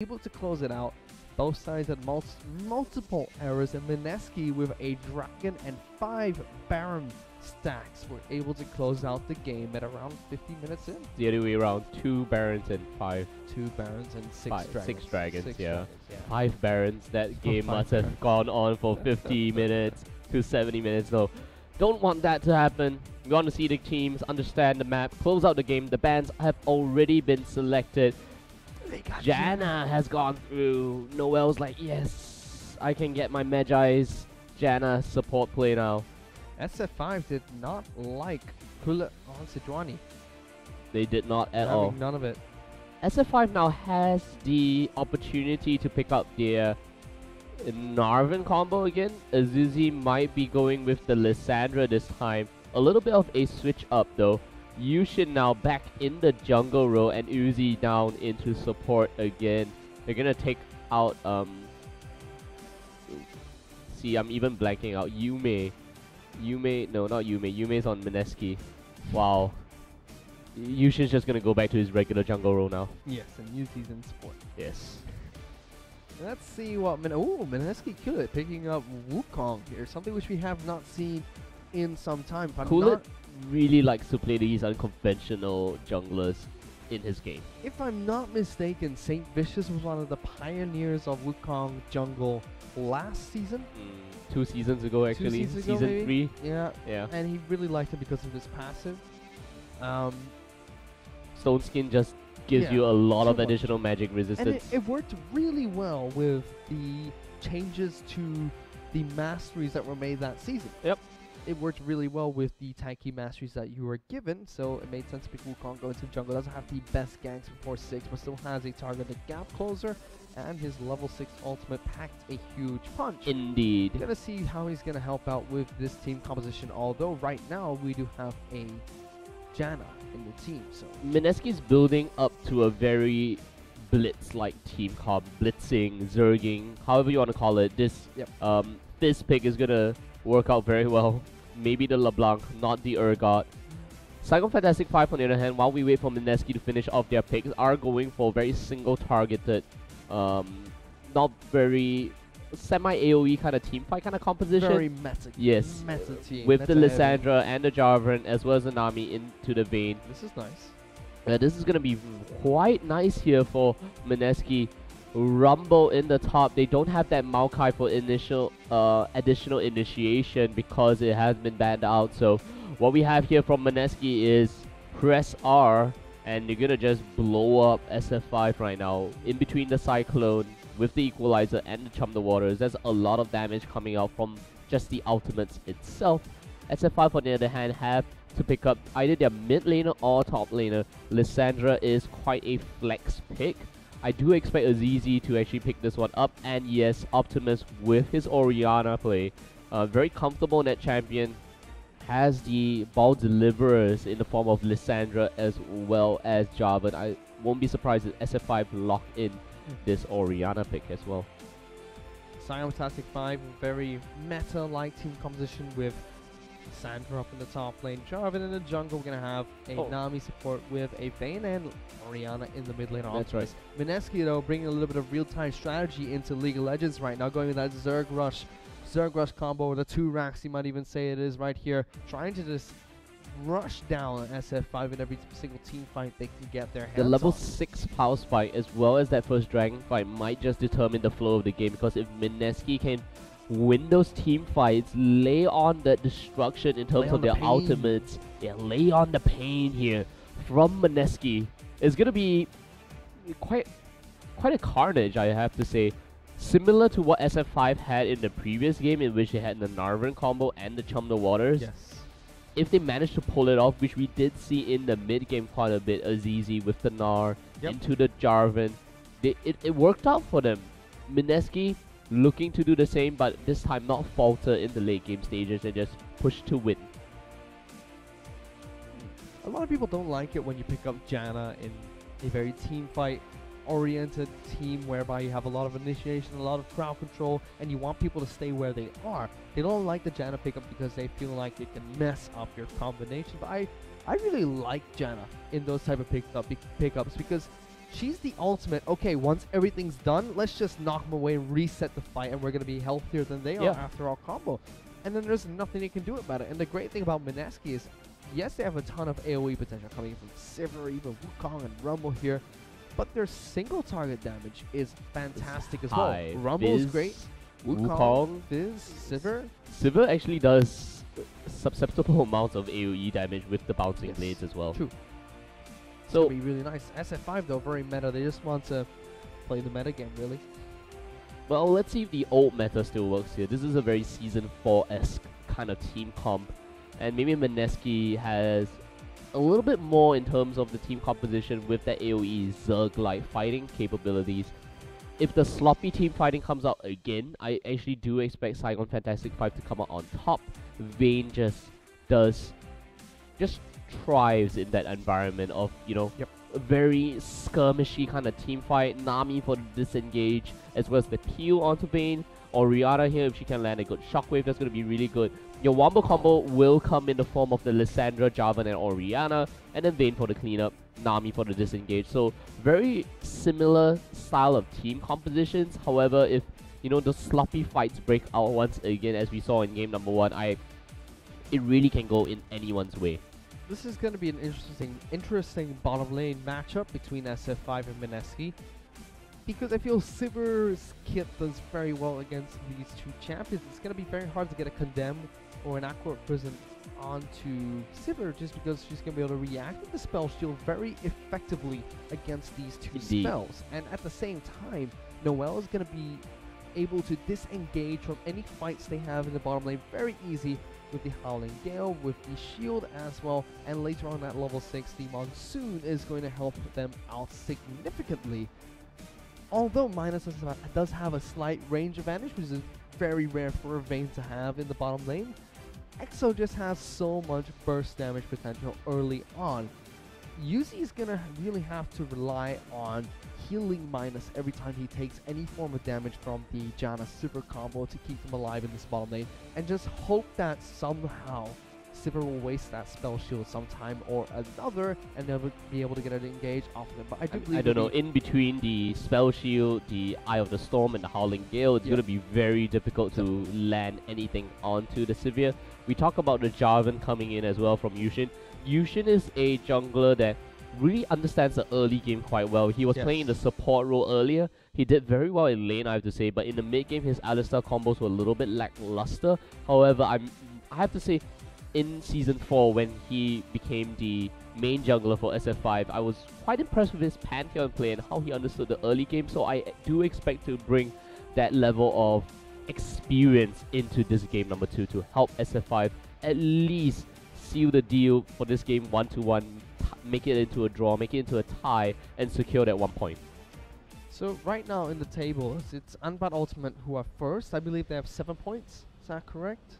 able to close it out. Both sides had multiple errors, and Mineski with a Dragon and 5 Baron stacks were able to close out the game at around 50 minutes in. The other way around, 2 Barons and 5. 2 Barons and 6 Dragons. 6 Dragons, Six yeah. Dragons, yeah. 5 Barons, that game must have Barons. gone on for 50 minutes to 70 minutes though. Don't want that to happen. We want to see the teams understand the map, close out the game. The bans have already been selected. Janna has gone through. Noel's like, yes, I can get my Magi's Janna support play now. SF5 did not like Kula on Sidwani. They did not at all. None of it. SF5 now has the opportunity to pick up their Narvan combo again. Azuzi might be going with the Lissandra this time. A little bit of a switch up though. Yushin now back in the jungle role and Uzi down into support again. They're gonna take out see, I'm even blanking out. No, not Yume. Yume's on Mineski. Wow. Yushin's just gonna go back to his regular jungle role now. Yes, and Uzi's in support. Yes. Let's see what Mineski killed it, picking up Wukong here, something which we have not seen in some time. Kulit really likes to play these unconventional junglers in his game. If I'm not mistaken, Saint Vicious was one of the pioneers of Wukong jungle last season. 2 seasons ago, actually. 2 seasons ago, Season maybe? 3. Yeah. Yeah. And he really liked it because of his passive. Stone Skin just gives you a lot of additional magic resistance. And it worked really well with the changes to the masteries that were made that season. Yep. It worked really well with the tanky masteries that you were given, so it made sense to pick Wukong, go into jungle. Doesn't have the best ganks before 6, but still has a targeted gap closer, and his level 6 ultimate packed a huge punch. Indeed. Gonna see how he's gonna help out with this team composition, although right now we do have a Janna in the team. So Mineski's building up to a very blitz-like team comp, blitzing, zerging, however you want to call it. This Fizz pick is gonna work out very well. Maybe the LeBlanc, not the Urgot. Saigon Fantastic 5 on the other hand, while we wait for Mineski to finish off their picks, are going for very single-targeted, not very semi-AoE kind of team fight kind of composition. very meta. Yes. Meta team. With meta the Lissandra and the Jarvan as well as the Nami into the vein. This is nice. This is going to be quite nice here for Mineski. Rumble in the top. They don't have that Maokai for initial additional initiation because it has been banned out. So what we have here from Mineski is press R and you're gonna just blow up SF5 right now in between the Cyclone with the Equalizer and the Chum the Waters. There's a lot of damage coming out from just the ultimates itself. SF5 on the other hand have to pick up either their mid laner or top laner. Lissandra is quite a flex pick. I do expect Azizi to actually pick this one up, and yes, Optimus with his Orianna play. Very comfortable net champion. Has the ball deliverers in the form of Lissandra as well as Jarvan. I won't be surprised if SF5 lock in this Orianna pick as well. Saigon Fantastic 5, very meta-like team composition with Sandra up in the top lane. Jarvan in the jungle. We're going to have a Nami support with a Vayne and Orianna in the mid lane. That's right. Mineski, though, bringing a little bit of real-time strategy into League of Legends right now, going with that Zerg Rush combo, or the 2 racks, you might even say it is right here, trying to just rush down SF5 in every single team fight they can get their hands on. The level on. 6 power spike as well as that first dragon fight might just determine the flow of the game, because if Mineski can win those team fights, lay on the destruction in terms of their ultimates, lay on the pain here from Mineski, it's gonna be quite a carnage, I have to say. Similar to what SF5 had in the previous game, in which they had the Narvan combo and the Chum the Waters. Yes. If they managed to pull it off, which we did see in the mid game quite a bit, Azizi with the Nar into the Jarvan, it worked out for them. Mineski looking to do the same, but this time not falter in the late game stages and just push to win. A lot of people don't like it when you pick up Janna in a very team fight oriented team whereby you have a lot of initiation, a lot of crowd control, and you want people to stay where they are. They don't like the Janna pickup because they feel like it can mess up your combination. But I really like Janna in those type of pickups because she's the ultimate, okay, once everything's done, let's just knock them away and reset the fight, and we're going to be healthier than they are after our combo. And then there's nothing they can do about it. And the great thing about Mineski is, yes, they have a ton of AoE potential coming from Sivir, even Wukong and Rumble here, but their single target damage is fantastic as well. Rumble is great. Wukong, Fizz, Sivir. Sivir actually does susceptible amounts of AoE damage with the bouncing blades as well. True. So it'll be really nice. SF5 though, very meta. They just want to play the meta game, really. Well, let's see if the old meta still works here. This is a very Season 4-esque kind of team comp. And maybe Mineski has a little bit more in terms of the team composition with that AoE Zerg-like fighting capabilities. If the sloppy team fighting comes out again, I actually do expect Saigon Fantastic 5 to come out on top. Vayne just thrives in that environment of, you know, a very skirmishy kind of team fight. Nami for the disengage, as well as the peel onto Vayne. Oriana here, if she can land a good shockwave, that's going to be really good. Your wombo combo will come in the form of the Lissandra, Jarvan, and Oriana, and then Vayne for the cleanup, Nami for the disengage. So very similar style of team compositions. However, if, you know, the sloppy fights break out once again, as we saw in game number 1, it really can go in anyone's way. This is going to be an interesting bottom lane matchup between SF5 and Mineski, because I feel Sivir's kit does very well against these two champions. It's going to be very hard to get a Condemn or an Aqua Prison onto Sivir, just because she's going to be able to react with the spell shield very effectively against these two spells. And at the same time, Noelle is going to be able to disengage from any fights they have in the bottom lane very easy with the Howling Gale, with the shield as well, and later on at level 6, the Monsoon is going to help them out significantly. Although Minus does have a slight range advantage, which is very rare for a Vayne to have in the bottom lane, EXO just has so much burst damage potential early on. Yuzi is going to really have to rely on healing Minus every time he takes any form of damage from the Janna Sivir combo to keep him alive in this bottom lane, and just hope that somehow Sivir will waste that spell shield sometime or another and never be able to get it engaged off of him. But I do believe, I don't know, in between the spell shield, the Eye of the Storm, and the Howling Gale, it's going to be very difficult to land anything onto the Sivir. We talk about the Jarvan coming in as well from Yushin. Yushin is a jungler that really understands the early game quite well. He was playing the support role earlier. He did very well in lane, I have to say, but in the mid game, his Alistar combos were a little bit lackluster. However, I have to say, in Season 4, when he became the main jungler for SF5, I was quite impressed with his Pantheon play and how he understood the early game, so I do expect to bring that level of experience into this game number 2 to help SF5 at least seal the deal for this game 1-1, make it into a draw, make it into a tie, and secure that 1 point. So right now in the tables, it's Unbound Ultimate who are first. I believe they have 7 points. Is that correct?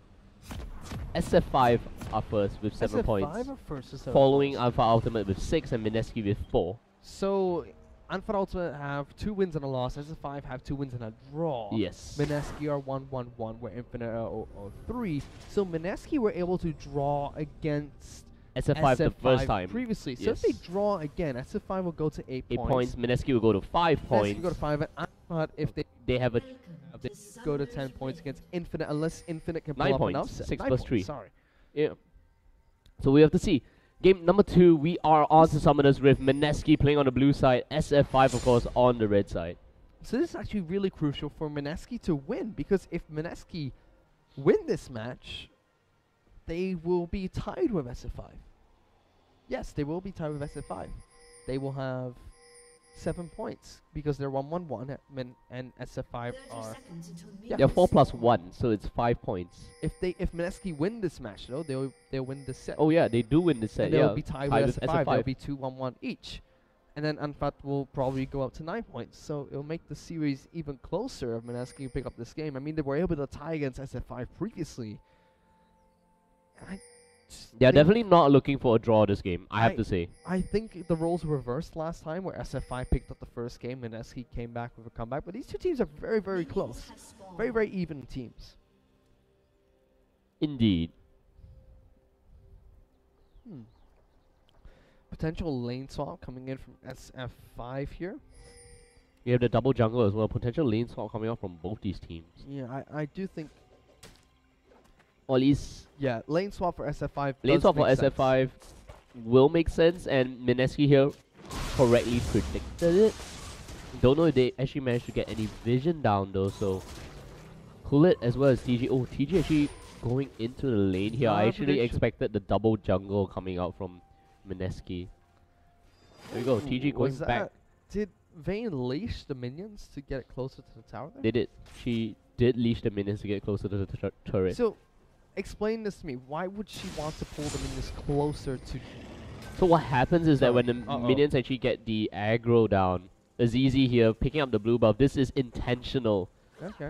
SF5 are first with 7 points. SF5 are first with 7 following points. Alpha Ultimate with 6 and Mineski with 4. So Unbound Ultimate have 2 wins and a loss. SF5 have 2 wins and a draw. Yes. Mineski are 1-1-1, where Infinite are 0-3. So Mineski were able to draw against SF5 the first time previously. So if they draw again, SF5 will go to 8 points. Mineski will go to 5 points. Mineski go to 5, and Unbound, if they have a they go to 10 points against Infinite, unless Infinite can 9 pull points. up an upset. 6 9 plus points, 3. Sorry. Yeah. So we have to see. Game number 2, we are on to Summoners with Mineski playing on the blue side, SF5 of course on the red side. So this is actually really crucial for Mineski to win, because if Mineski win this match, they will be tied with SF5. Yes, they will be tied with SF5. They will have 7 points because they're 1-1-1 and SF5 are they're 4 plus 1, so it's 5 points. If Mineski win this match though, they'll win this set. Oh yeah, they do win this set. And they'll be tied with SF5. They'll be 2-1-1 each. And then Unfat will probably go up to 9 points. So it'll make the series even closer if Mineski pick up this game. I mean, they were able to tie against SF5 previously. They're definitely not looking for a draw this game, I have to say. I think the roles reversed last time, where SF5 picked up the first game and SK came back with a comeback. But these two teams are very, very close. Very, very even teams. Indeed. potential lane swap coming in from SF5 here. You have the double jungle as well. Potential lane swap coming out from both these teams. Yeah, I do think. Or at least Yeah, lane swap for SF5. lane swap for SF5 will make sense, and Mineski here correctly predicted it. Don't know if they actually managed to get any vision down though, so Cool It as well as TG. Oh, TG actually going into the lane here. I actually expected the double jungle coming out from Mineski. There we go, TG going back. Did Vayne leash the minions to get closer to the tower there? They did. She did leash the minions to get closer to the turret. So, explain this to me. Why would she want to pull the minions closer to... So what happens is that when the minions actually get the aggro down, Azizi here picking up the blue buff, this is intentional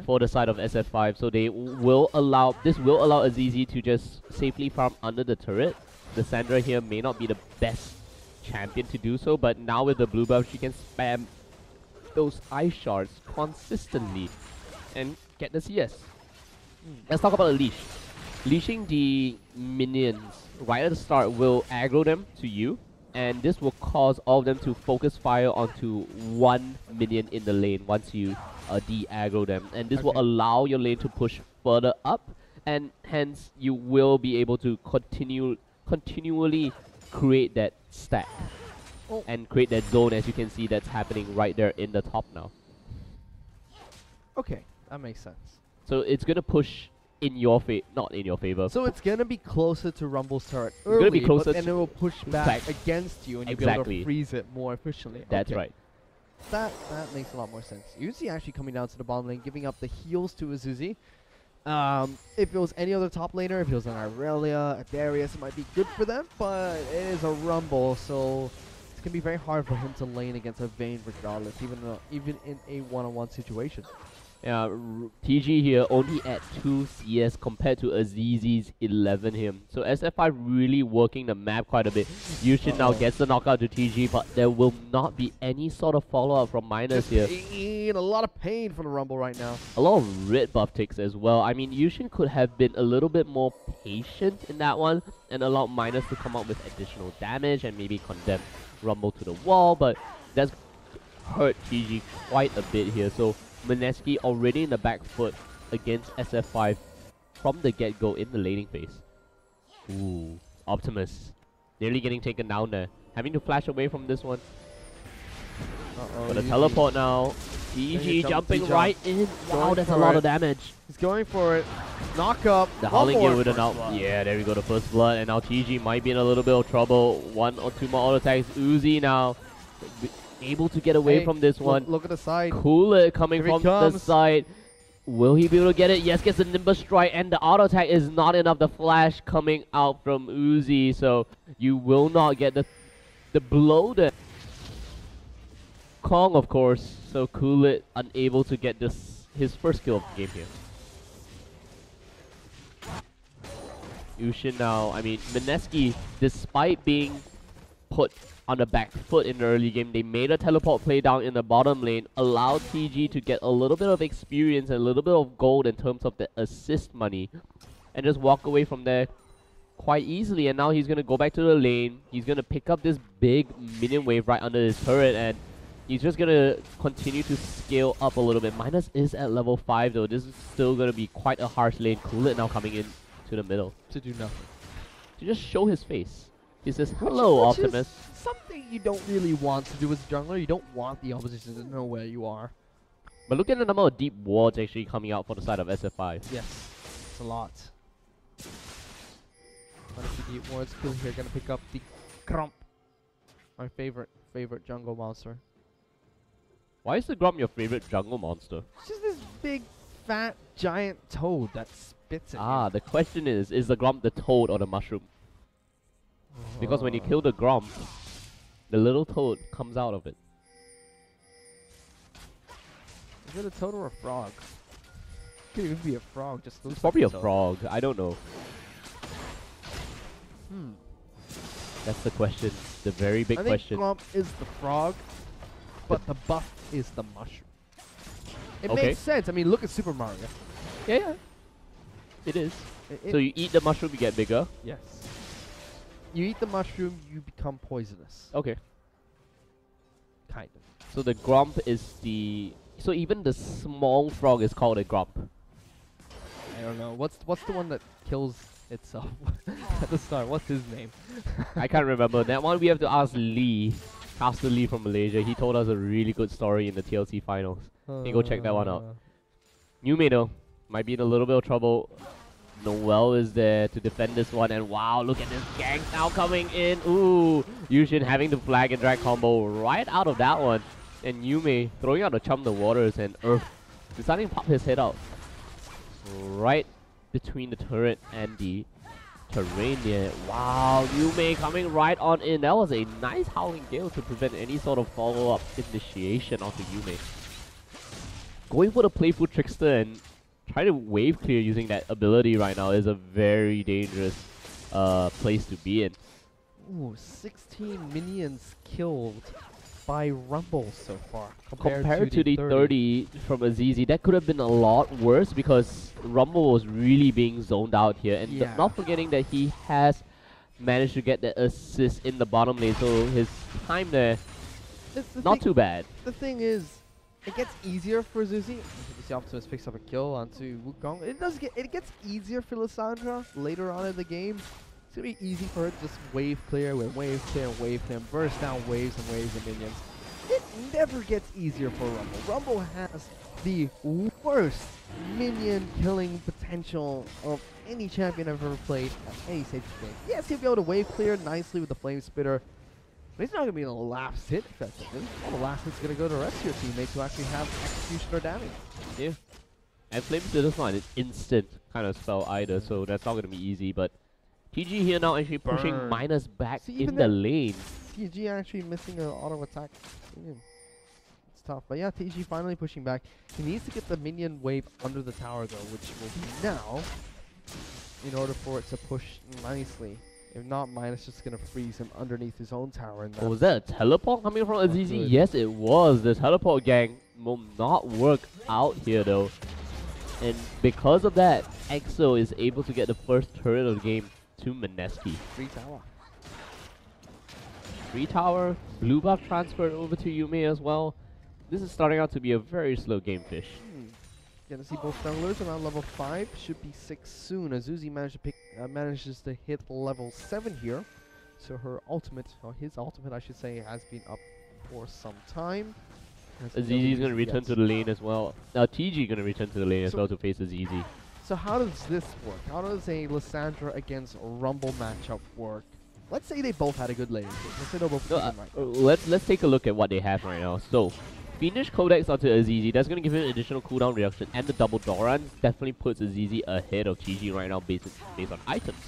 for the side of SF5. So they will allow, this will allow Azizi to just safely farm under the turret. The Sandra here may not be the best champion to do so, but now with the blue buff, she can spam those ice shards consistently and get the CS. Let's talk about a leash. Leashing the minions right at the start will aggro them to you, and this will cause all of them to focus fire onto one minion in the lane once you de-aggro them, and this will allow your lane to push further up, and hence you will be able to continually create that stack and create that zone, as you can see that's happening right there in the top now. Okay, that makes sense. So it's gonna push in your favor, not in your favor. So it's gonna be closer to Rumble's turret It's gonna be closer, and it will push back against you, and you'll be able to freeze it more efficiently. That's right. That makes a lot more sense. Uzi actually coming down to the bottom lane, giving up the heals to Azuzi. If it was any other top laner, if it was an Irelia, a Darius, it might be good for them, but it is a Rumble, so it's gonna be very hard for him to lane against a Vayne regardless, even in a one-on-one situation. Yeah, TG here only at 2 CS compared to Azizi's 11 here. So SF5 really working the map quite a bit. Yushin now gets the knockout to TG, but there will not be any sort of follow-up from Minus here. Pain, a lot of pain from the Rumble right now. A lot of red buff ticks as well. I mean, Yushin could have been a little bit more patient in that one and allowed Minus to come out with additional damage and maybe condemn Rumble to the wall, but that's hurt TG quite a bit here. So Mineski already in the back foot against SF5 from the get-go in the laning phase. Ooh, Optimus nearly getting taken down there. Having to flash away from this one. But the teleport now. TG jumping right in. Wow, that's a lot of damage. He's going for it. Knock up. The Howling Gear with an out. Yeah, there we go, the first blood. And now TG might be in a little bit of trouble. 1 or 2 more auto attacks. Uzi now able to get away from this one. Look at the side. Cool It coming from the side. Will he be able to get it? Yes, gets the Nimbus Strike, and the auto attack is not enough. The flash coming out from Uzi, so you will not get the blow there. Kong, of course, so Cool It unable to get his first kill of the game here. Yushin now, I mean, Mineski, despite being put on the back foot in the early game, they made a teleport play down in the bottom lane, allowed TG to get a little bit of experience and a little bit of gold in terms of the assist money, and just walk away from there quite easily. And now he's going to go back to the lane, he's going to pick up this big minion wave right under his turret, and he's just going to continue to scale up a little bit. Minus is at level 5 though, this is still going to be quite a harsh lane. Cool It now coming in to the middle. To do nothing. To just show his face. He says, hello, Optimus. Something you don't really want to do as a jungler. You don't want the opposition to know where you are. But look at the number of deep wards actually coming out for the side of SF5. Yes, it's a lot. Quite a few deep wards. Cool here, gonna pick up the Grump. My favorite jungle monster. Why is the Grump your favorite jungle monster? It's just this big, fat, giant toad that spits at you. The question is the Grump the toad or the mushroom? Because when you kill the Grump, the little toad comes out of it. Is it a toad or a frog? It could even be a frog. Just it's probably a frog. I don't know. That's the question. The very big question. I think Grump is the frog, but the buff is the mushroom. It makes sense. I mean, look at Super Mario. Yeah. It is. So you eat the mushroom, you get bigger. Yes. You eat the mushroom, you become poisonous. Okay. Kind of. So the grump is the... So even the small frog is called a grump. I don't know. What's the one that kills itself at the start? What's his name? I can't remember. That one we have to ask Lee. Pastor Lee from Malaysia. He told us a really good story in the TLC finals. You can go check that one out. Yume though, might be in a little bit of trouble. Noel is there to defend this one, and wow, look at this gang now coming in. Ooh, Yushin having the flag and drag combo right out of that one. And Yume throwing out the Chum the Waters, and Earth deciding to pop his head out right between the turret and the terrain there. Wow, Yume coming right on in. That was a nice Howling Gale to prevent any sort of follow-up initiation onto Yume. Going for the playful Trickster and trying to wave clear using that ability right now is a very dangerous place to be in. Ooh, 16 minions killed by Rumble so far. Compared to the 30 from Azizi, that could have been a lot worse because Rumble was really being zoned out here. And not forgetting that he has managed to get the assist in the bottom lane, so his time there, not too bad. The thing is, it gets easier for Zuzi. You see Optimus picks up a kill onto Wukong. It gets easier for Lissandra later on in the game. It's gonna be easy for her to just wave clear with wave clear and wave clear, burst down waves and waves of minions. It never gets easier for Rumble. Rumble has the worst minion killing potential of any champion I've ever played at any stage of the game. Yes, he'll be able to wave clear nicely with the Flame Spitter, but he's not going to be in the last hit effectively. All the last hit's going to go to the rest of your teammates who actually have execution or damage. Yeah. And Flame Spitter's not an instant kind of spell either, so that's not going to be easy. But TG here now actually pushing Minus back in the lane. TG actually missing an auto attack. It's tough. But yeah, TG finally pushing back. He needs to get the minion wave under the tower though, which will be now in order for it to push nicely. If not, Minus just going to freeze him underneath his own tower. And was that a teleport coming from Azizi? Yes, it was. The teleport gang will not work out here though. And because of that, EXO is able to get the first turret of the game to Mineski. Free tower, blue buff transferred over to Yume as well. This is starting out to be a very slow game, Fish. Gonna see both junglers around level 5, should be 6 soon. Azuzi manages to hit level 7 here. So her ultimate, or his ultimate I should say, has been up for some time. Azizi's gonna return to the lane as well. Now TG gonna return to the lane as well to face Azizi. So how does this work? How does a Lissandra against Rumble matchup work? Let's say they both had a good lane. Let's say they're both let's take a look at what they have right now. So Fiendish Codex onto Azizi, that's going to give him additional cooldown reduction, and the double Doran definitely puts Azizi ahead of TG right now based on items.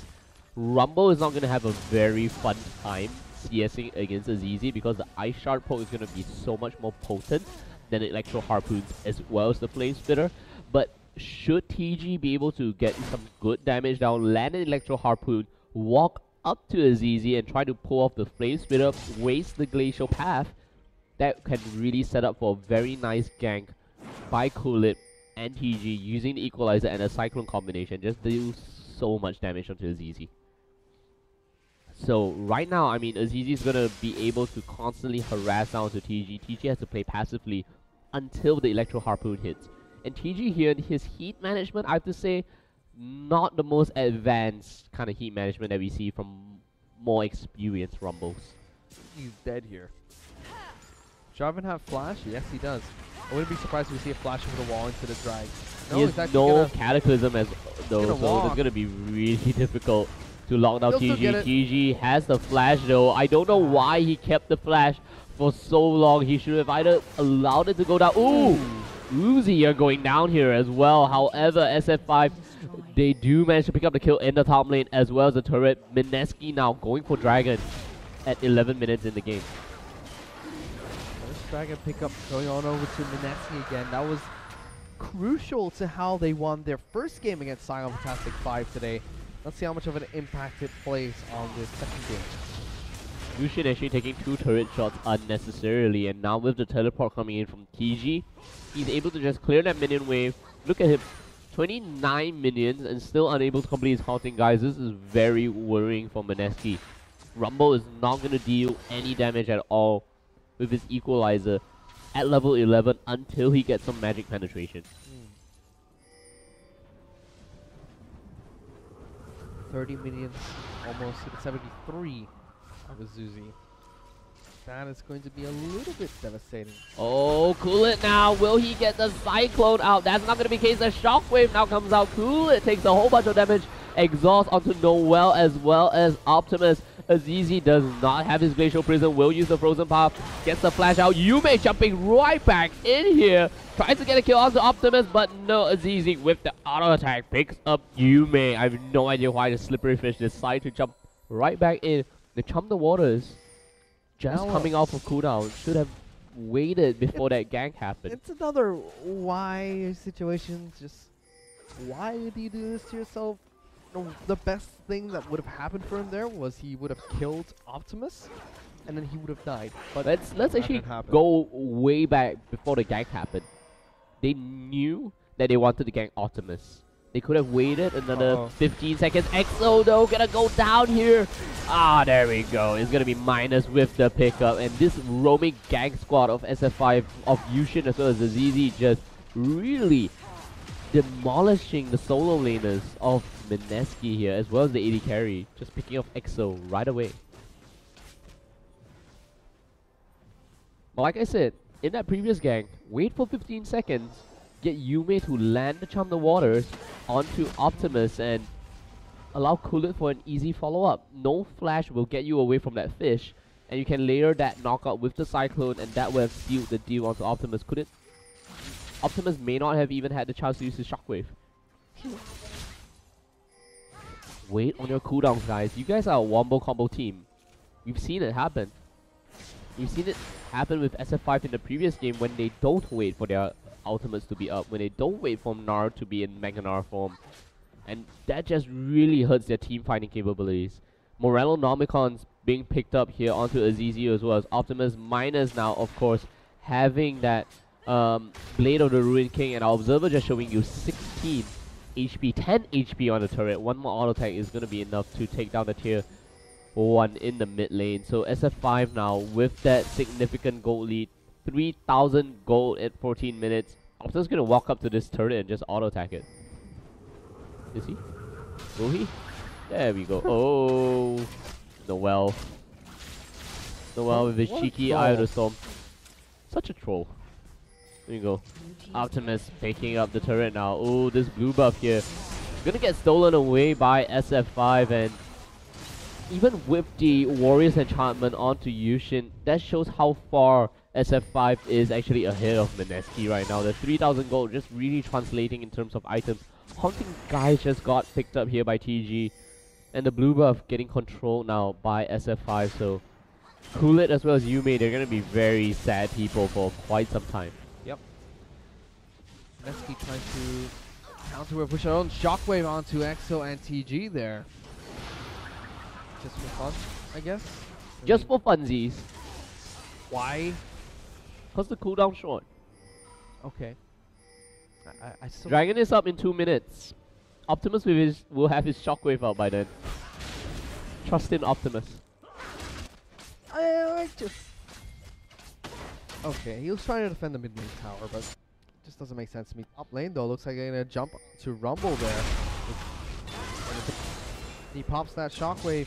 Rumble is not going to have a very fun time CSing against Azizi because the Ice Shard poke is going to be so much more potent than the Electro Harpoons as well as the Flame Spitter. But should TG be able to get some good damage down, land an Electro Harpoon, walk up to Azizi and try to pull off the Flame Spitter, waste the Glacial Path, that can really set up for a very nice gank by Coolip and TG using the Equalizer and a Cyclone combination. Just do so much damage onto Azizi. So right now, I mean, Azizi is going to be able to constantly harass down to TG. TG has to play passively until the Electro Harpoon hits. And TG here, his heat management, I have to say, not the most advanced kind of heat management that we see from more experienced Rumbles. He's dead here. Jarvan have flash? Yes, he does. I wouldn't be surprised if we see a flash over the wall into the drag. No, he has no Cataclysm as though, so it's gonna be really difficult to lock down TG. TG has the flash though. I don't know why he kept the flash for so long. He should have either allowed it to go down. Ooh! Uzi are going down here as well. However, SF5, they do manage to pick up the kill in the top lane as well as the turret. Mineski now going for Dragon at 11 minutes in the game. Dragon pickup going on over to Mineski again. That was crucial to how they won their first game against Saigon Fantastic 5 today. Let's see how much of an impact it plays on this second game. Yushin actually taking 2 turret shots unnecessarily, and now with the teleport coming in from TG, he's able to just clear that minion wave. Look at him, 29 minions and still unable to complete his haunting, guys. This is very worrying for Mineski. Rumble is not going to deal any damage at all with his equalizer at level 11 until he gets some magic penetration. 30 minions, almost to the 73 of Azuzi. That is going to be a little bit devastating. Oh, Cool It now. Will he get the Cyclone out? That's not going to be the case. The Shockwave now comes out. Cool It takes a whole bunch of damage. Exhaust onto Noel as well as Optimus. Azizi does not have his Glacial Prison. Will use the Frozen Path. Gets the flash out. Yume jumping right back in here. Tries to get a kill onto Optimus, but no. Azizi with the auto attack picks up Yume. I have no idea why the Slippery Fish decide to jump right back in. The Chum the Waters just coming off of cooldown. Should have waited before that gank happened. It's another why situation. Just why do you do this to yourself? No, the best thing that would have happened for him there was he would have killed Optimus, and then he would have died. But let's actually go way back before the gank happened. They knew that they wanted to gank Optimus. They could have waited another 15 seconds. EXO though gonna go down here. Ah, there we go. It's gonna be minus with the pickup. And this roaming gang squad of SF5 of Yushin as well as Azizi just really demolishing the solo laners of Mineski here as well as the AD carry. Just picking off EXO right away. But like I said, in that previous gank, wait for 15 seconds. Get Yume to land the Chum the Waters onto Optimus and allow Cool It for an easy follow-up. No flash will get you away from that fish, and you can layer that knockout with the Cyclone, and that will have sealed the deal onto Optimus. Could it? Optimus may not have even had the chance to use his Shockwave. Wait on your cooldowns, guys. You guys are a wombo combo team. We've seen it happen. We've seen it happen with SF5 in the previous game when they don't wait for their ultimates to be up, when they don't wait for Gnar to be in Mega Gnar form. And that just really hurts their team fighting capabilities. Morello Nomicons being picked up here onto Azizi as well as Optimus, minus now, of course, having that Blade of the Ruined King, and our Observer just showing you 16 HP, 10 HP on the turret. One more auto attack is going to be enough to take down the tier 1 in the mid lane. So SF5 now with that significant gold lead, 3,000 gold at 14 minutes. Optimus gonna walk up to this turret and just auto attack it. Is he? Will he? There we go. Oh, Noel. Noel with his cheeky Eye of the Storm. Such a troll. There you go. Optimus picking up the turret now. Oh, this blue buff here. Gonna get stolen away by SF5, and even with the Warrior's Enchantment onto Yushin, that shows how far SF5 is actually ahead of Mineski right now. The 3,000 gold just really translating in terms of items. Haunting Guys just got picked up here by TG. And the blue buff getting controlled now by SF5. So Cool It as well as Yume, they're going to be very sad people for quite some time. Yep. Mineski trying to counter with push our own Shockwave onto EXO and TG there. Just for fun, I guess. Just for funsies. Why? Because the cooldown short. Okay. I still Dragon is up in 2 minutes. Optimus will have his Shockwave out by then. Trust in Optimus. I just... Okay, he was trying to defend the mid lane tower, but it just doesn't make sense to me. Top lane though, looks like they're gonna jump to Rumble there. He pops that Shockwave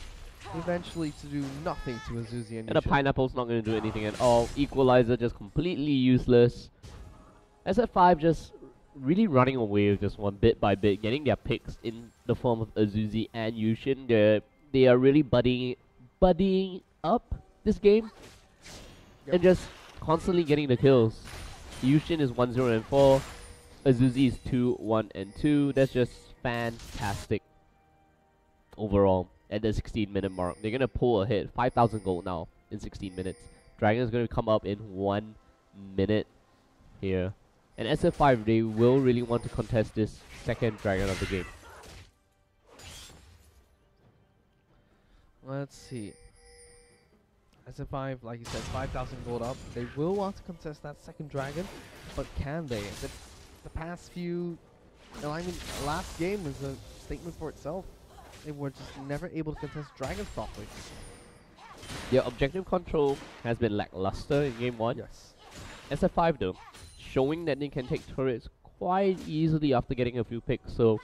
eventually to do nothing to Azuzi and the Pineapple's not going to do anything at all. Equalizer just completely useless. SF5 just really running away with this one bit by bit, getting their picks in the form of Azuzi and Yushin. They are really buddying up this game, and just constantly getting the kills. Yushin is 1-0 and 4. Azuzi is 2-1 and 2. That's just fantastic overall. At the 16-minute mark, they're gonna pull ahead 5,000 gold now in 16 minutes. Dragon is gonna come up in 1 minute here, and SF5, they will really want to contest this second Dragon of the game. Let's see. SF5, like you said, 5,000 gold up. They will want to contest that second Dragon, but can they? The past few, I mean, last game is a statement for itself. They were just never able to contest dragons properly. Their objective control has been lackluster in game 1. Yes. SF5 though, showing that they can take turrets quite easily after getting a few picks, so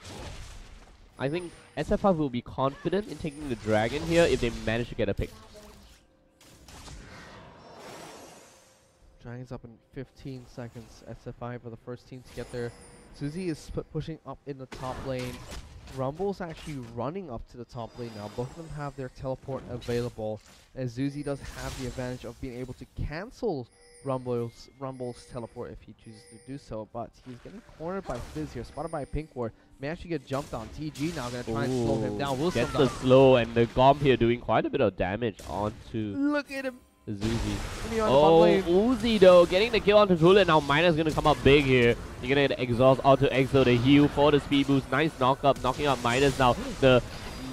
I think SF5 will be confident in taking the dragon here if they manage to get a pick. Dragon's up in 15 seconds. SF5 are the first team to get there. Suzy is pushing up in the top lane. Rumble's actually running up to the top lane now. Both of them have their teleport available, as Zuzi does have the advantage of being able to cancel Rumble's teleport if he chooses to do so, but he's getting cornered by Fizz here, spotted by Pink Ward. May actually get jumped on. TG now gonna try and slow him down. Will gets the slow, and the Gomp here doing quite a bit of damage onto Look at him. Zuzi. Oh, Uzi though, getting the kill onto Tulip. Now Miner's gonna come up big here. You're gonna get the exhaust onto Exo, the heal for the speed boost. Nice knock up, knocking out Miners now. The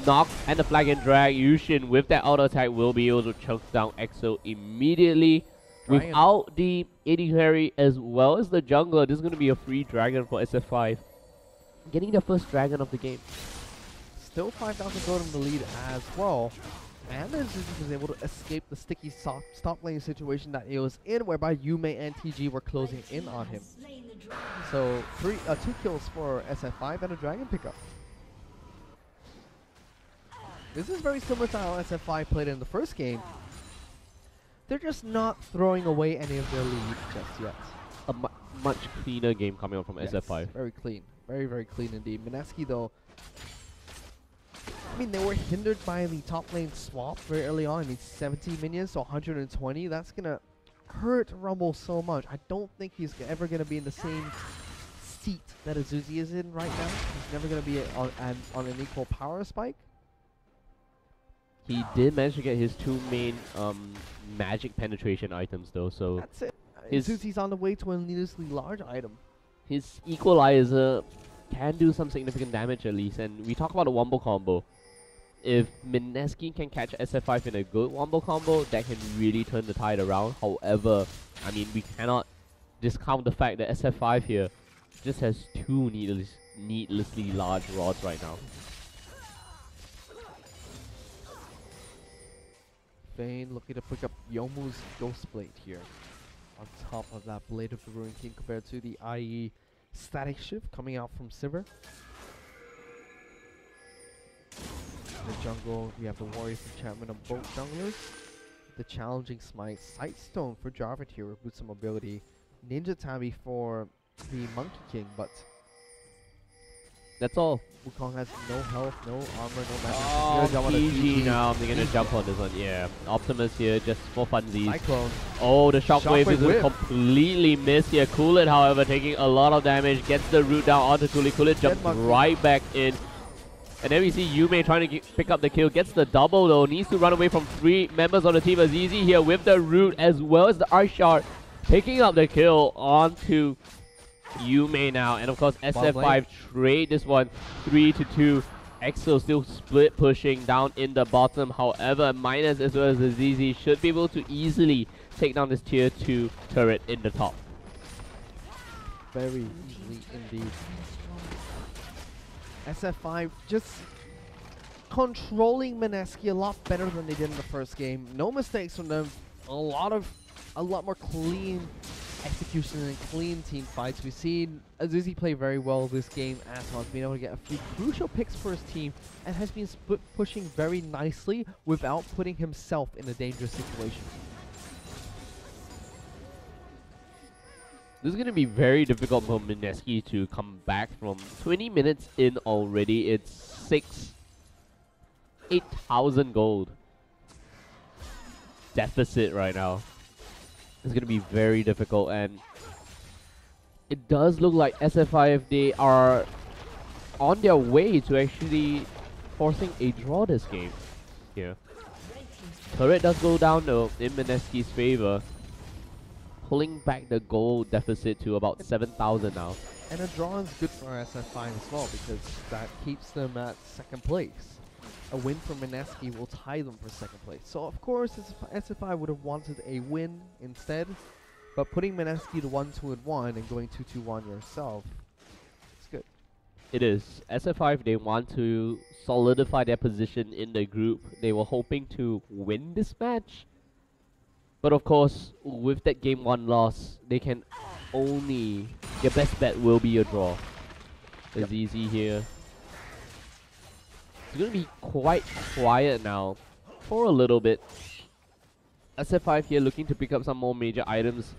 knock and the flag and drag. Yushin with that auto attack will be able to choke down Exo immediately. Without the AD carry as well as the jungler, this is gonna be a free dragon for SF5. Getting the first dragon of the game. Still 5,000 gold in the lead as well. And then Zuzi was able to escape the sticky stop lane situation that he was in, whereby Yume and TG were closing in on him. So 2 kills for SF5 and a dragon pickup. This is very similar to how SF5 played in the first game. They're just not throwing away any of their lead just yet. A much cleaner game coming up from SF5. Very clean. Very, very clean indeed. Mineski though, I mean, they were hindered by the top lane swap very early on. I mean, 70 minions, so 120. That's going to hurt Rumble so much. I don't think he's ever going to be in the same seat that Azuzi is in right now. He's never going to be on an equal power spike. He did manage to get his 2 main magic penetration items though, so that's it. Azuzi's on the way to a needlessly large item. His equalizer can do some significant damage at least, and we talk about a wombo combo. If Mineski can catch SF5 in a good wombo combo, that can really turn the tide around. However, I mean, we cannot discount the fact that SF5 here just has 2 needlessly large rods right now. Vayne looking to pick up Yomu's Ghost Blade here on top of that Blade of the Ruin King compared to the IE Static Shift coming out from Sivir. In the jungle, we have the Warrior's Enchantment on both junglers. The challenging Smite, Sightstone for Jarvan here with boost some mobility. Ninja Tabi for the Monkey King, but that's all. Wukong has no health, no armor, no magic. Oh, PG now. They're gonna jump on this one. Yeah, Optimus here just for funsies. Cyclone. Oh, the shockwave is completely missed here. Cool It, however, taking a lot of damage. Gets the root down onto Cool It. Cool It jumps right back in. And then we see Yume trying to pick up the kill. Gets the double though. Needs to run away from 3 members on the team. Azizi here with the root as well as the Arc Shard. Picking up the kill onto Yume now. And of course SF5 trade this one 3-2. Exo still split pushing down in the bottom. However, Minus as well as Azizi should be able to easily take down this tier 2 turret in the top. Very easily indeed. SF5 just controlling Mineski a lot better than they did in the first game. No mistakes from them. A lot more clean execution and clean team fights. We've seen Azuzi play very well this game as well. He's been able to get a few crucial picks for his team and has been pushing very nicely without putting himself in a dangerous situation. This is going to be very difficult for Mineski to come back from 20 minutes in already. It's 8,000 gold deficit right now. It's going to be very difficult, and it does look like SF5, they are on their way to actually forcing a draw this game here. Turret does go down though in Mineski's favor, pulling back the gold deficit to about 7,000 now. And a draw is good for SF5 as well, because that keeps them at 2nd place. A win for Mineski will tie them for 2nd place. So of course SF5 would have wanted a win instead, but putting Mineski to 1-2-1 and going 2-2-1 yourself, it's good. It is. SF5, they want to solidify their position in the group. They were hoping to win this match. But of course, with that game 1 loss, they can only... Your best bet will be a draw. It's easy here. It's going to be quite quiet now for a little bit. SF5 here looking to pick up some more major items.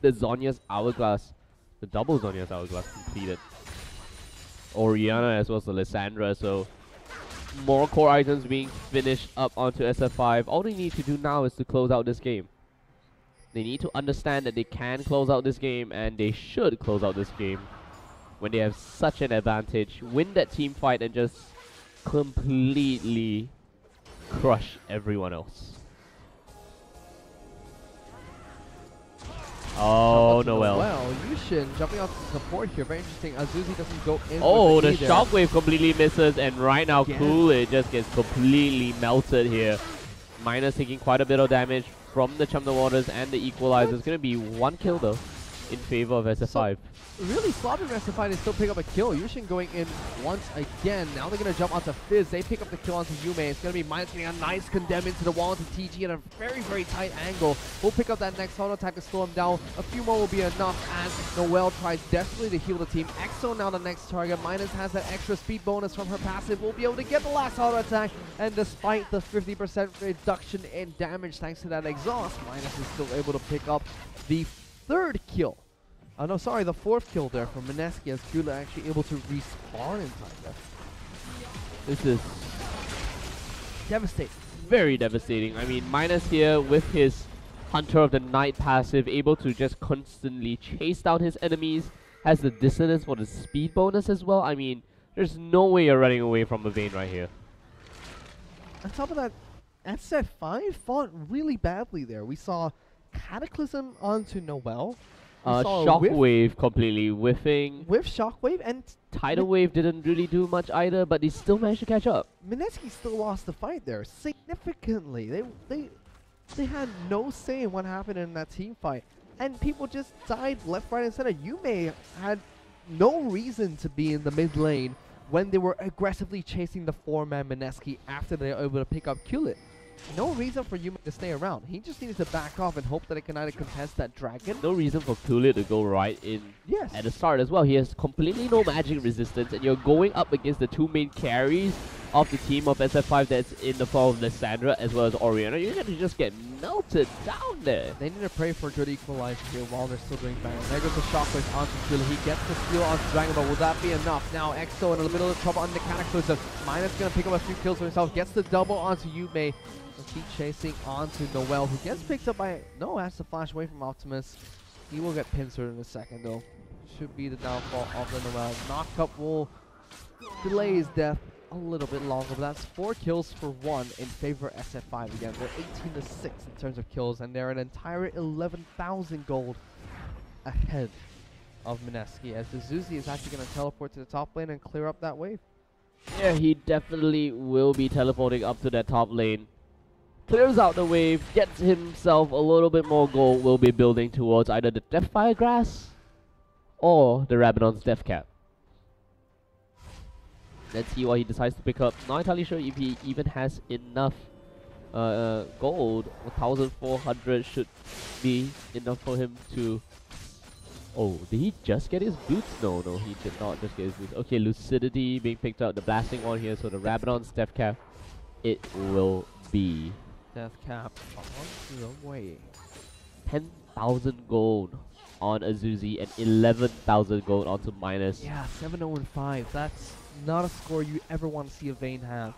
The Zhonya's Hourglass, the double Zhonya's Hourglass completed. Oriana as well as the Lissandra, so more core items being finished up onto SF5. All they need to do now is to close out this game. They need to understand that they can close out this game, and they should close out this game when they have such an advantage. Win that team fight and just completely crush everyone else. Oh, Noel. Well, Yushin jumping off the support here. Very interesting. Azuzi doesn't go in. Oh, the shockwave completely misses, and right now Kool-Aid just gets completely melted here. Minus taking quite a bit of damage from the Chum the Waters and the Equalizer. It's going to be 1 kill though in favor of SF5. Really sloppy SF5 to still pick up a kill. Yushin going in once again. Now they're going to jump onto Fizz. They pick up the kill onto Yume. It's going to be Minus getting a nice condemn into the wall into TG at a very, very tight angle. We'll pick up that next auto attack to slow him down. A few more will be enough as Noelle tries desperately to heal the team. Exo now the next target. Minus has that extra speed bonus from her passive. Will be able to get the last auto attack. And despite the 50% reduction in damage thanks to that exhaust, Minus is still able to pick up the 3rd kill. No, sorry, the 4th kill there from Mineski as Gula actually able to respawn in time there. This is devastating. Very devastating. I mean, Minus here with his Hunter of the Night passive, able to just constantly chase down his enemies, has the dissonance for the speed bonus as well. I mean, there's no way you're running away from a Vayne right here. On top of that, SF5 fought really badly there. We saw Cataclysm onto Noelle. Shockwave completely whiffing. With Shockwave, and Tidal Wave didn't really do much either, but they still managed to catch up. Mineski still lost the fight there significantly. They had no say in what happened in that team fight, and people just died left, right, and center. Yume had no reason to be in the mid lane when they were aggressively chasing the 4-man Mineski after they were able to pick up Kill It. No reason for Yume to stay around. He just needed to back off and hope that it can either contest that dragon. No reason for Kool-Aid to go right in at the start as well. He has completely no magic resistance, and you're going up against the 2 main carries of the team of SF5 that's in the form of Lissandra as well as Oriana. You're going to just get melted down there. They need to pray for a good equalizer here while they're still doing bad. There goes the Shockwave onto Kill. He gets the steal onto Dragon, but will that be enough? Now Exo in a little bit of trouble on the Cataclysm. Minus going to pick up a few kills for himself. Gets the double onto Yume. Keep chasing onto Noelle, who gets picked up by... No, has to flash away from Optimus. He will get pincered in a second, though. Should be the downfall of the Noelle. Knockup will delay his death a little bit longer, but that's 4 kills for 1 in favor of SF5 again. They're 18-6 in terms of kills, and they're an entire 11,000 gold ahead of Mineski, as the Zuzi is actually going to teleport to the top lane and clear up that wave. Yeah, he definitely will be teleporting up to that top lane. Clears out the wave, gets himself a little bit more gold, will be building towards either the Deathfire Grass or the Rabadon's Death Cap. Let's see what he decides to pick up. Not entirely sure if he even has enough gold. 1,400 should be enough for him to... Oh, did he just get his boots? No, he did not just get his boots. Okay, Lucidity being picked up, the Blasting one here, so the Rabadon's Death Cap, it will be... Death Cap on the way. 10,000 gold on Azuzi and 11,000 gold onto Minus. Yeah, 7-0-5. That's not a score you ever want to see a Vayne have.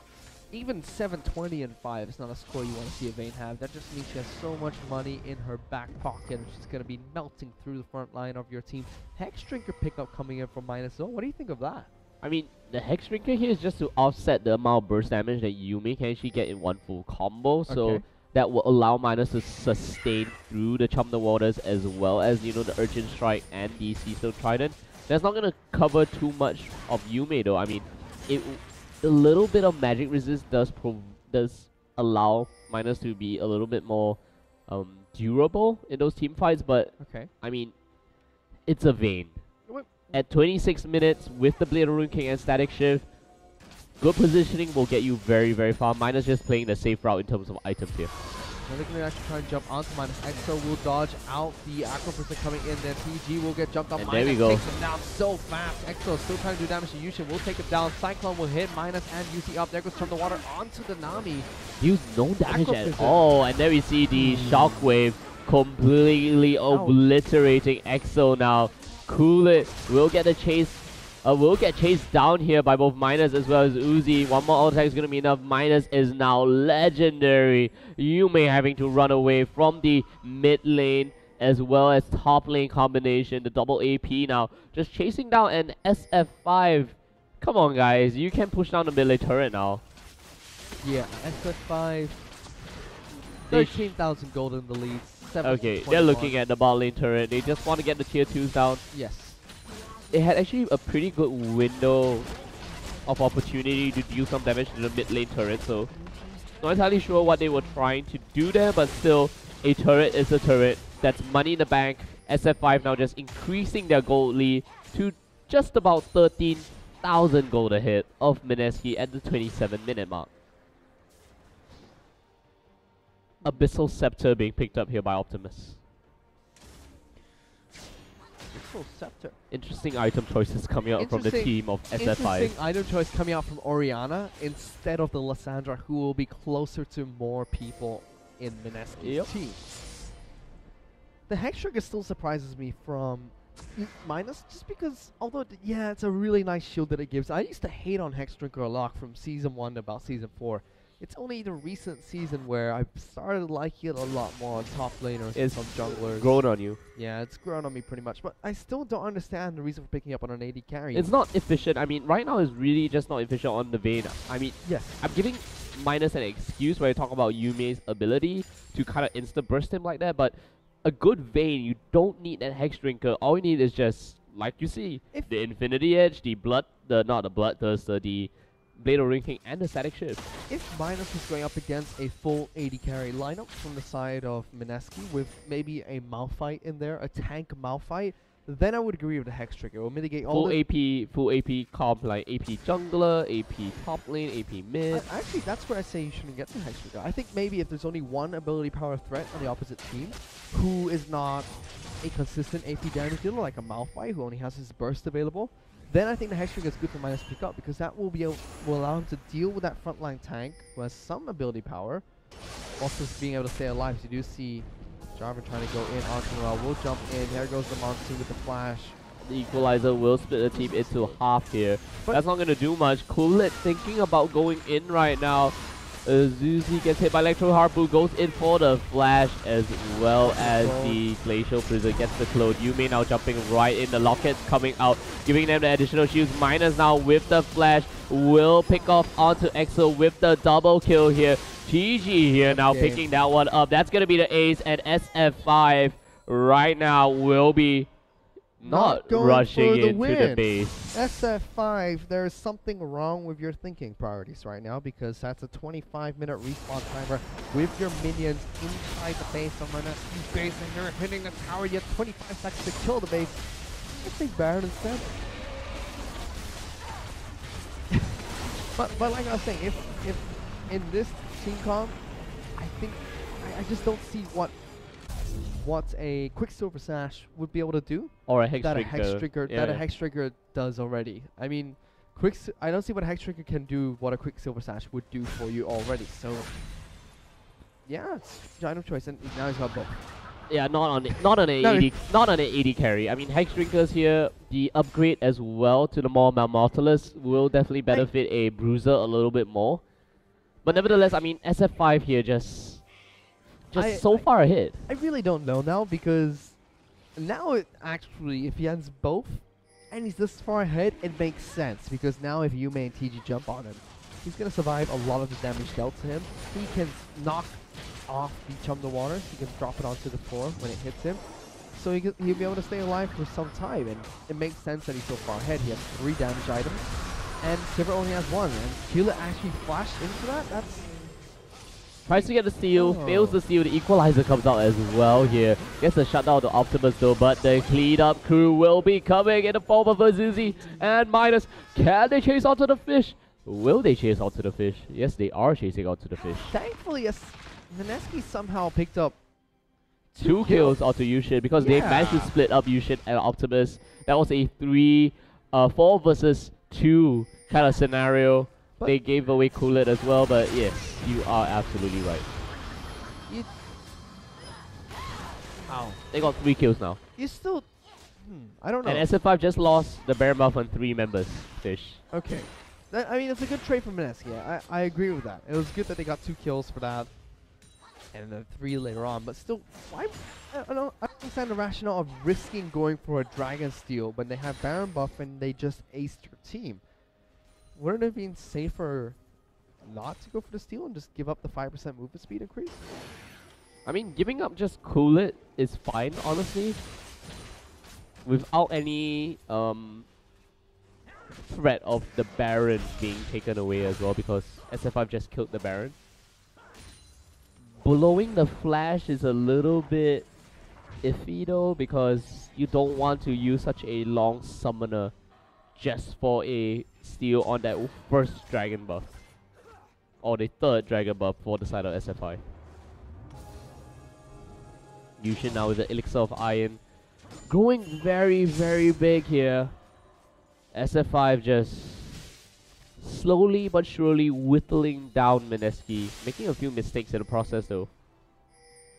Even 7-20-5 is not a score you want to see a Vayne have. That just means she has so much money in her back pocket, and she's going to be melting through the front line of your team. Hex Drinker pickup coming in from Minus. Oh, what do you think of that? I mean, the Hex Drinker here is just to offset the amount of burst damage that Yume can actually get in one full combo. So that will allow Minus to sustain through the Chum the Waters as well as, you know, the Urchin Strike and the Sea Stone Trident. That's not going to cover too much of Yume though. I mean, a little bit of magic resist does allow Minus to be a little bit more durable in those team fights, but I mean, it's a Vayne. At 26 minutes with the Blade of Rune King and Static Shift, good positioning will get you very, very far. Minus just playing the safe route in terms of items here. Now they're going to actually try and jump onto Minus. Exo will dodge out the Acro Person coming in. Then TG will get jumped on. And Minus there we go. takes him down so fast. Exo still trying to do damage to Yushin. Will take him down. Cyclone will hit Minus and UC up. There goes from the water onto the Nami. Deals no damage Acro at Person. all. And there we see the Shockwave completely obliterating Exo now. Cool it. Will get a chase. Will get chased down here by both Minus as well as Uzi. One more auto attack is going to be enough. Minus is now legendary. Yume having to run away from the mid lane as well as top lane combination. The double AP now. Just chasing down an SF5. Come on, guys. You can push down the mid lane turret now. Yeah, SF5. 13,000 gold in the lead. Okay, they're looking at the bot lane turret. They just want to get the tier 2s down. Yes. They had actually a pretty good window of opportunity to deal some damage to the mid lane turret, so not entirely sure what they were trying to do there, but still, a turret is a turret. That's money in the bank. SF5 now just increasing their gold lead to just about 13,000 gold ahead of Mineski at the 27-minute mark. Abyssal Scepter being picked up here by Optimus. Scepter. Interesting item choices coming out from the team of SF5. Interesting item choice coming out from Orianna instead of the Lysandra, who will be closer to more people in Mineski's team. The Hex Trigger still surprises me from Minus, just because, although, yeah, it's a really nice shield that it gives. I used to hate on Hex Trigger a lot from Season 1 to about Season 4. It's only the recent season where I've started liking it a lot more on top laners and some junglers. Grown on you. Yeah, it's grown on me pretty much, but I still don't understand the reason for picking up on an AD carry. It's not efficient. I mean, right now it's really just not efficient on the Vayne. I mean, yes, I'm giving Minus an excuse when I talk about Yume's ability to kind of insta-burst him like that, but a good Vayne, you don't need that Hex Drinker. All you need is just, like you see, the Infinity Edge, the Blade of Rune King, and the Static Shift. If Minus was going up against a full AD carry lineup from the side of Mineski with maybe a Malphite in there, a tank Malphite, then I would agree with the Hex Trigger. It will mitigate all full AP comp, like AP jungler, AP top lane, AP mid. Actually, that's where I say you shouldn't get the Hex Trigger. I think maybe if there's only one ability power threat on the opposite team who is not a consistent AP damage dealer, like a Malphite who only has his burst available, then I think the Hex Trigger is good for Minus to pick up, because that will allow him to deal with that frontline tank who has some ability power, also being able to stay alive. So you do see Jarvan trying to go in. Entourage will jump in. There goes the Monsoon with the flash. The Equalizer will split the team into half here. But that's not going to do much. Coolid thinking about going in right now. Zuzi gets hit by Electro Harpoon, goes in for the flash as well as the Glacial Prison gets the clone. Yume now jumping right in, the Lockets coming out, giving them the additional shields. Minus now with the flash will pick off onto Exo with the double kill here. TG here now picking that one up. That's going to be the ace, and SF5 right now will be not rushing into the base. SF5, there's something wrong with your thinking priorities right now, because that's a 25-minute respawn timer with your minions inside the base on Mineski's base, and you're hitting the tower. You have 25 seconds to kill the base. I think Baron instead. but like I was saying, if in this team comp, I just don't see what a Quicksilver Sash would be able to do, or a Hex that Trigger. A Hex Trigger does already. I mean, I don't see what a Hex Trigger can do what a Quicksilver Sash would do for you already. So yeah, it's item choice, and now he's got both. Yeah, not on an AD carry. I mean, Hex Drinkers here, the upgrade as well to the more Malmortalist will definitely benefit a Bruiser a little bit more. But nevertheless, I mean, SF5 here just so far ahead. I really don't know now, because now actually, if he has both and he's this far ahead, it makes sense, because now if Yume and TG jump on him, he's going to survive a lot of the damage dealt to him. He can knock off the Chum the Water. He can drop it onto the floor when it hits him. So he'll be able to stay alive for some time, and it makes sense that he's so far ahead. He has 3 damage items, and Sivir only has 1, and Keeler actually flashed into that. Tries to get the steal, fails the steal, the equalizer comes out as well here. Gets the shutdown of the Optimus though, but the cleanup crew will be coming in the form of a Zuzi and Minus. Can they chase onto the fish? Will they chase onto the fish? Yes, they are chasing onto the fish. Thankfully, yes, Mineski somehow picked up two kills onto Yushin because they managed to split up Yushin and Optimus. That was a 4 versus 2 kind of scenario. But they gave away Coolit as well, but yes, you are absolutely right. Ow. They got 3 kills now. You still... I don't know. And SF5 just lost the Baron buff on 3 members. Fish. Okay. I mean, it's a good trade for Mineski. I agree with that. It was good that they got 2 kills for that. And then 3 later on. But still, why... I don't understand the rationale of risking going for a Dragon Steal when they have Baron buff and they just aced your team. Wouldn't it have been safer not to go for the steal and just give up the 5% movement speed increase? I mean, giving up just Coolit is fine, honestly. Without any threat of the Baron being taken away as well, because SF5 just killed the Baron. Blowing the flash is a little bit iffy though, because you don't want to use such a long summoner just for a steal on that first dragon buff. Or the third dragon buff for the side of SF5. Yushin now with the Elixir of Iron. Growing very, very big here. SF5 just slowly but surely whittling down Mineski. Making a few mistakes in the process though.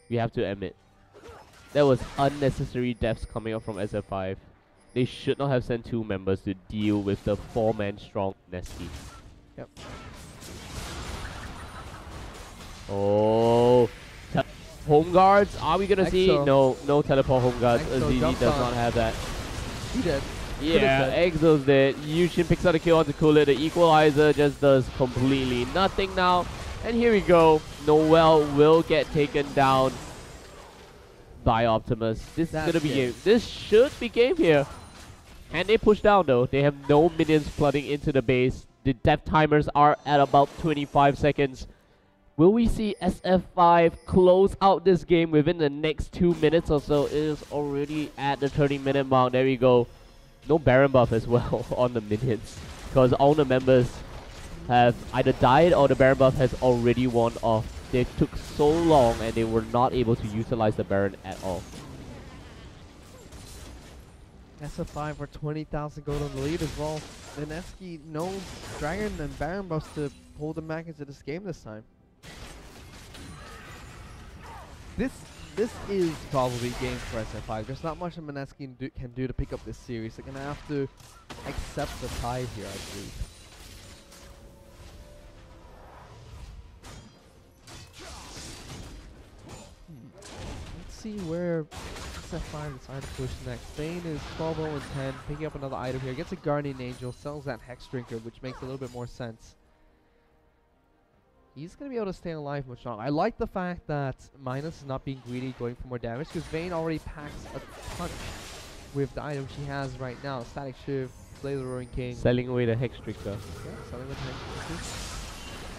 We have to admit. There was unnecessary deaths coming up from SF5. They should not have sent 2 members to deal with the 4-man strong Mineski. Yep. Oh. Home guards? Are we gonna see? No, no teleport home guards. Azizi does not have that. He did. Yeah, Exo's dead. Yushin picks out a kill onto Coolit. The equalizer just does completely nothing now. And here we go. Noel will get taken down by Optimus. This is gonna be game. This should be game here. And they push down though. They have no minions flooding into the base. The death timers are at about 25 seconds. Will we see SF5 close out this game within the next 2 minutes or so? It is already at the 30-minute mark. There we go. No Baron buff as well on the minions, because all the members have either died or the Baron buff has already worn off. They took so long and they were not able to utilize the Baron at all. SF5 for 20,000 gold on the lead as well. Mineski, no Dragon and Baron buffs to pull them back into this game this time. This is probably game for SF5. There's not much that Mineski can do to pick up this series. They're gonna have to accept the tie here, I believe. Let's see where SF5 decide to push next. Thane is 12-0 and 10, picking up another item here. Gets a Guardian Angel, sells that Hex Drinker, which makes a little bit more sense. He's going to be able to stay alive much longer. I like the fact that Minus is not being greedy, going for more damage, because Vayne already packs a punch with the item she has right now. Static Shift, Slay the Roaring King. Selling away the Hex Drinker. Yeah, selling with Hex Drinker.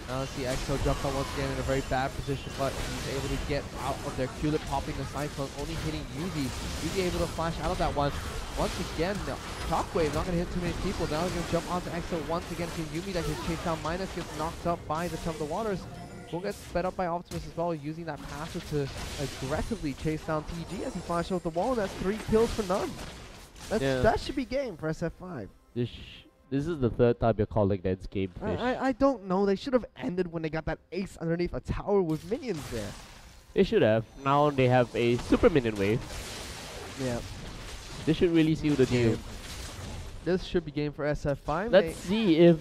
Now let's see EXO jumps out once again in a very bad position, but he's able to get out of there. Qlip popping the Cyclone, only hitting Yuzi. Yuzi able to flash out of that one. Once again, Shockwave not going to hit too many people. Now he's going to jump onto EXO once again. Can Yumi that can chase down Minus, gets knocked up by the Tum of the Waters. Will get sped up by Optimus as well, using that passive to aggressively chase down TG as he flashes off the wall, and that's 3 kills for none. That should be game for SF5. This is the 3rd time you're calling that game fish. I don't know. They should have ended when they got that ace underneath a tower with minions there. They should have. Now they have a super minion wave. Yeah. They should really seal the deal. This should be game for SF5. Let's see if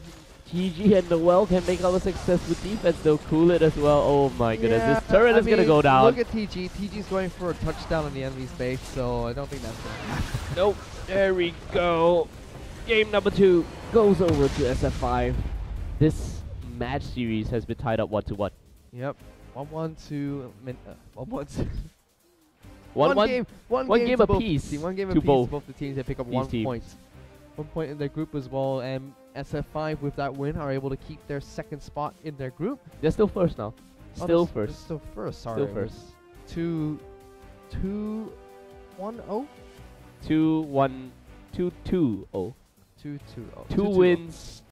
TG and Noel can make all the success with defense. They'll cool it as well. Oh my goodness. This turret is going to go down. Look at TG. TG's going for a touchdown on the enemy's base, so I don't think that's going to happen. Nope. There we go. Game number 2 goes over to SF5. This match series has been tied up 1-1. Yep. 1-1 to 1-1 to one game apiece. One game apiece. Both the teams that pick up 1 point. 1 point in their group as well, and SF5 with that win are able to keep their 2nd spot in their group. They're still first now. Still this- first. Still first. Sorry. Still it was first. 2-1-0. 2-1, 2-2-0. 2-2-0. 2 wins,